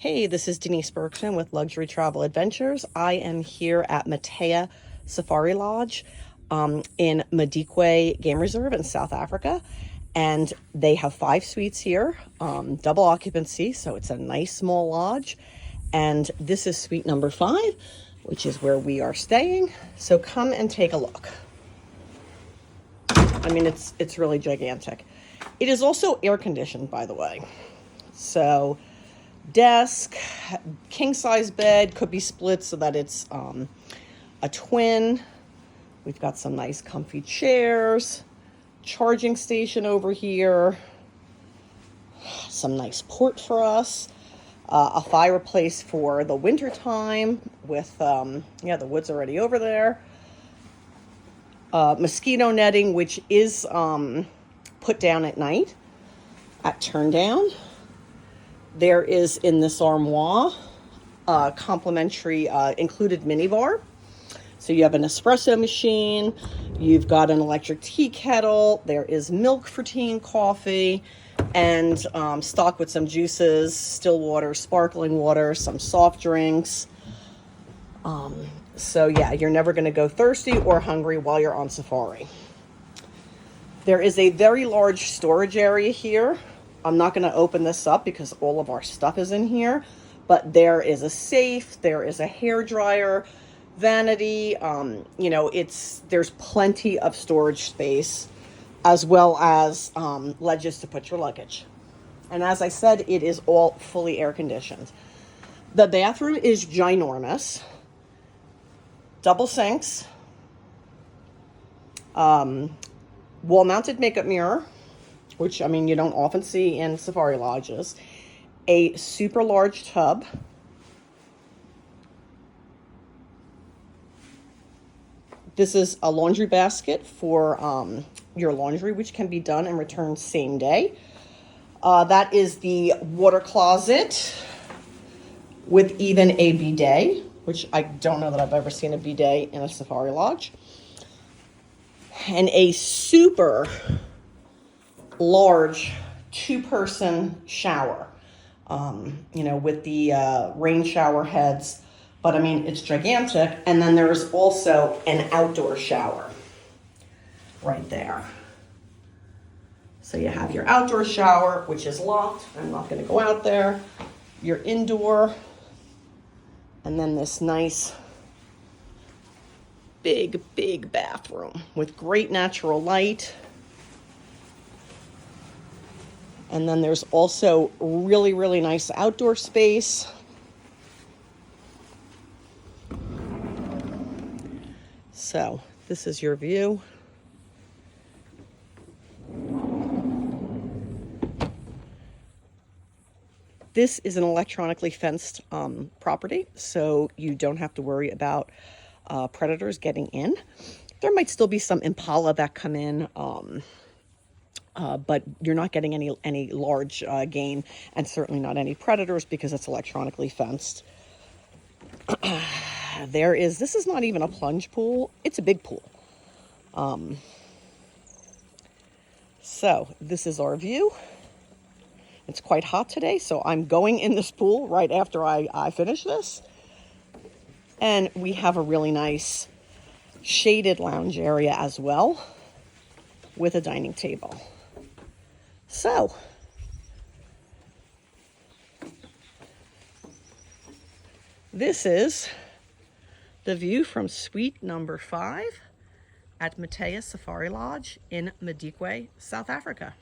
Hey, this is Denise Berkson with Luxury Travel Adventures. I am here at Mateya Safari Lodge in Madikwe Game Reserve in South Africa. And they have 5 suites here, double occupancy, so it's a nice small lodge. And this is suite number 5, which is where we are staying. So come and take a look. I mean, it's really gigantic. It is also air conditioned, by the way. So desk, king size bed, could be split so that it's a twin. We've got some nice comfy chairs, charging station over here, some nice port for us, a fireplace for the winter time with the wood's already over there, mosquito netting, which is put down at night at turn down. There is in this armoire complimentary included minibar. So you have an espresso machine, you've got an electric tea kettle, there is milk for tea and coffee, and stocked with some juices, still water, sparkling water, some soft drinks. So yeah, you're never going to go thirsty or hungry while you're on safari. There is a very large storage area here. I'm not going to open this up because all of our stuff is in here, but there is a safe, there is a hair dryer, vanity, there's plenty of storage space, as well as ledges to put your luggage. And as I said, it is all fully air conditioned. The bathroom is ginormous, double sinks, wall-mounted makeup mirror, which, I mean, you don't often see in safari lodges, a super large tub, this is a laundry basket for your laundry, which can be done and returned same day. That is the water closet with even a bidet, which I don't know that I've ever seen a bidet in a safari lodge, and a super large 2-person shower, with the rain shower heads, but I mean, it's gigantic. And then there's also an outdoor shower right there. So you have your outdoor shower, which is locked. I'm not going to go out there. Your indoor, and then this nice big bathroom with great natural light. And then there's also really nice outdoor space. So this is your view. This is an electronically fenced property, so you don't have to worry about predators getting in. There might still be some impala that come in, but you're not getting any large game, and certainly not any predators because it's electronically fenced. This is not even a plunge pool, it's a big pool. So this is our view. It's quite hot today, so I'm going in this pool right after I finish this. And we have a really nice shaded lounge area as well with a dining table. So, this is the view from suite number 5 at Mateya Safari Lodge in Madikwe, South Africa.